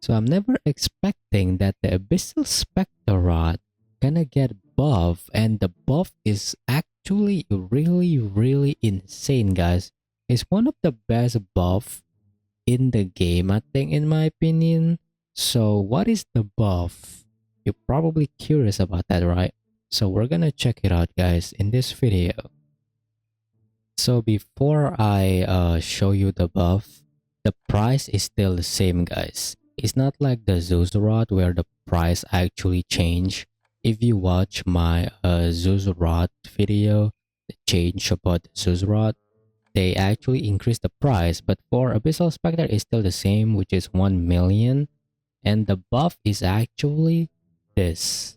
So I'm never expecting that the Abyssal Specter Rod gonna get buff, and the buff is actually really insane, guys. It's one of the best buff in the game, I think, in my opinion. So what is the buff? You're probably curious about that, right? So we're gonna check it out, guys, in this video. So before I show you the buff, the price is still the same, guys. It's not like the Zuzurot where the price actually changed. If you watch my Zuzurot video, the change about Zuzurot, they actually increased the price. But for Abyssal Spectre, it's still the same, which is 1 million. And the buff is actually this.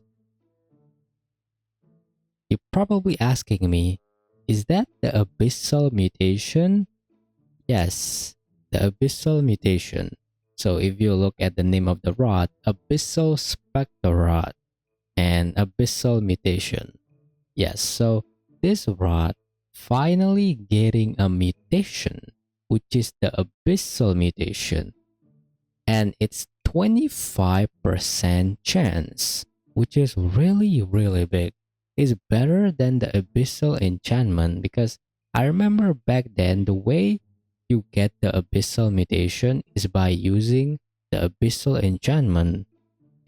You're probably asking me, is that the Abyssal Mutation? Yes, the Abyssal Mutation. So if you look at the name of the rod, Abyssal Specter Rod and Abyssal Mutation. Yes, so this rod finally getting a mutation, which is the Abyssal Mutation. And it's 25% chance, which is really big. Is better than the Abyssal Enchantment, because I remember back then the way you get the Abyssal Mutation is by using the Abyssal Enchantment,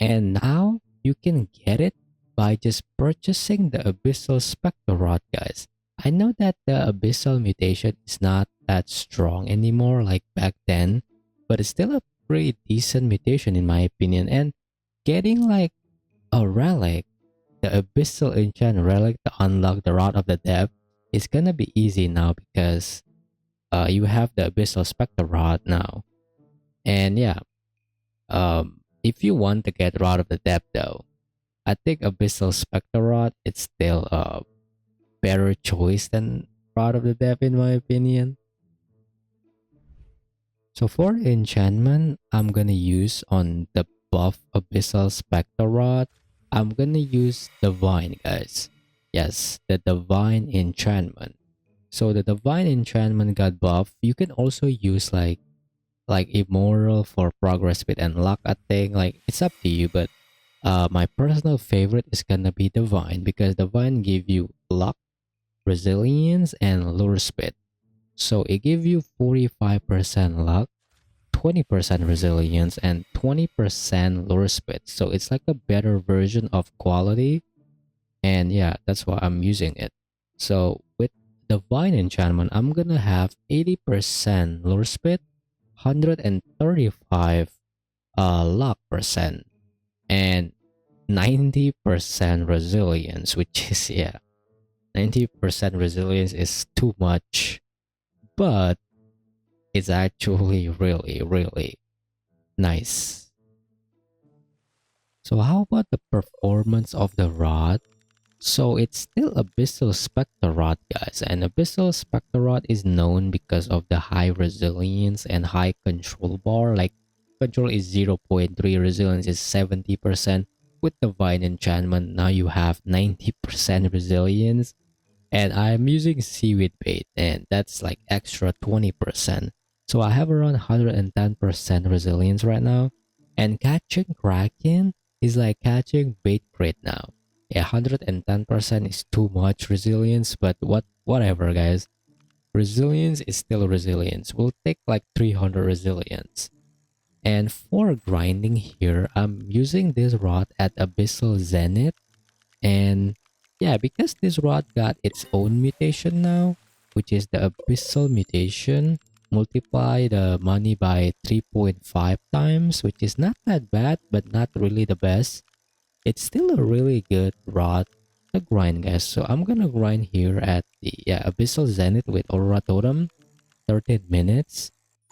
and now you can get it by just purchasing the Abyssal Specter Rod, guys. I know that the Abyssal Mutation is not that strong anymore like back then, but it's still a pretty decent mutation in my opinion, and getting like a relic, the Abyssal Enchant relic to unlock the Rod of the Depth is gonna be easy now because you have the Abyssal Specter Rod now. And yeah, if you want to get Rod of the Depth though, I think Abyssal Specter Rod it's still a better choice than Rod of the Depth in my opinion. So for enchantment, I'm gonna use on the Buff Abyssal Specter Rod, I'm gonna use Divine, guys. Yes, the Divine Enchantment. So the Divine Enchantment got buff. You can also use like Immoral for progress speed and luck, I think. Like it's up to you, but my personal favorite is gonna be Divine because Divine give you luck, resilience, and lure speed. So it gives you 45% luck, 20% resilience, and 20% lure speed. So it's like a better version of quality. And yeah, that's why I'm using it. So with Divine Enchantment, I'm gonna have 80% lure speed, 135 luck percent, and 90% resilience, which is, yeah, 90% resilience is too much, but it's actually really nice. So how about the performance of the rod? So it's still Abyssal Specter Rod, guys, and Abyssal Specter Rod is known because of the high resilience and high control bar. Like control is 0.3, resilience is 70%. With Divine Enchantment, now you have 90% resilience, and I'm using Seaweed Bait, and that's like extra 20%. So I have around 110% resilience right now, and catching Kraken is like catching bait crate now. Yeah, 110% is too much resilience, but whatever, guys. Resilience is still resilience. We'll take like 300 resilience. And for grinding here, I'm using this rod at Abyssal Zenith. And yeah, because this rod got its own mutation now, which is the Abyssal Mutation, multiply the money by 3.5 times, which is not that bad, but not really the best. It's still a really good rod to grind, guys. So I'm gonna grind here at the Abyssal Zenith with Aurora Totem, 13 minutes,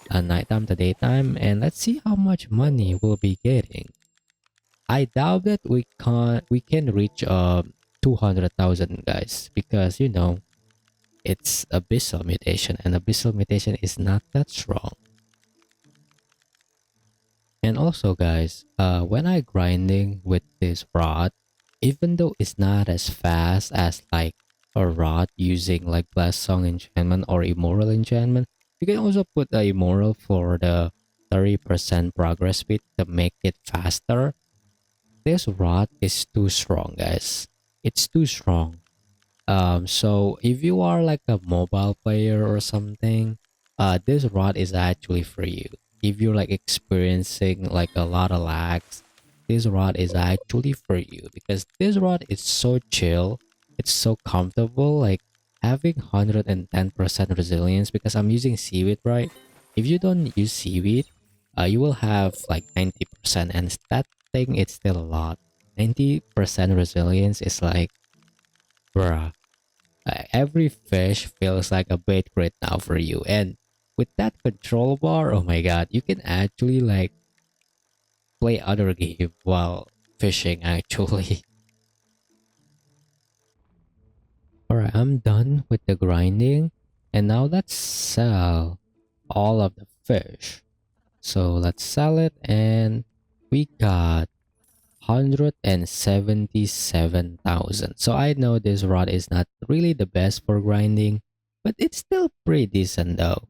nighttime to daytime, and let's see how much money we'll be getting. I doubt that we can reach 200,000, guys, because you know it's Abyssal Mutation, and Abyssal Mutation is not that strong. And also, guys, when I grinding with this rod, even though it's not as fast as like a rod using like Blast Song Enchantment or Immoral Enchantment, you can also put the Immoral for the 30% progress speed to make it faster. This rod is too strong, guys. It's too strong. So if you are like a mobile player or something, this rod is actually for you. If you're like experiencing like a lot of lags, this rod is actually for you because this rod is so chill. It's so comfortable. Like having 110% resilience because I'm using seaweed, right? If you don't use seaweed, you will have like 90%, and that thing it's still a lot. 90% resilience is like, bruh, every fish feels like a bait crate now for you. And with that control bar, oh my god, you can actually like play other game while fishing actually. Alright, I'm done with the grinding. And now let's sell all of the fish. So let's sell it, and we got 177,000. So I know this rod is not really the best for grinding, but it's still pretty decent though.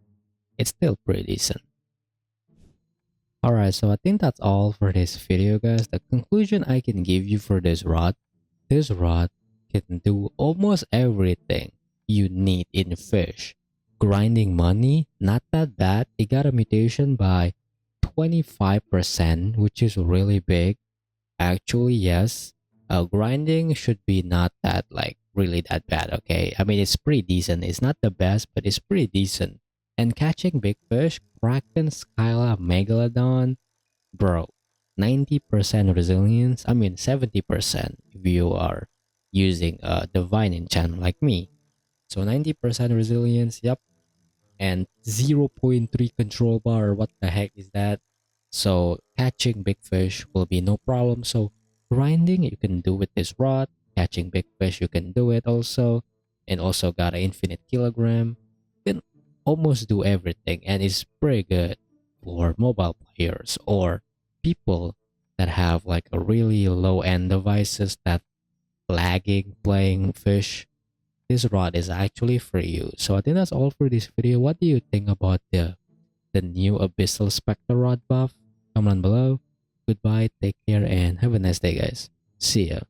It's still pretty decent. Alright, so I think that's all for this video, guys. The conclusion I can give you for this rod can do almost everything you need in fish. Grinding money, not that bad. It got a mutation by 25%, which is really big. Actually, yes. Grinding should be not that like really that bad, okay? I mean, it's pretty decent. It's not the best, but it's pretty decent. And catching big fish, Kraken, Skyla, Megalodon, bro, 90% resilience. I mean, 70% if you are using a divine enchantment like me. So 90% resilience, yep, and 0.3 control bar. What the heck is that? So catching big fish will be no problem. So grinding you can do with this rod. Catching big fish you can do it also, and also got an infinite kilogram. You can almost do everything, and it's pretty good for mobile players or people that have like a really low end devices that lagging playing fish. This rod is actually for you. So I think that's all for this video. What do you think about the new Abyssal Specter Rod buff? Comment down below. Goodbye, take care, and have a nice day, guys. See ya.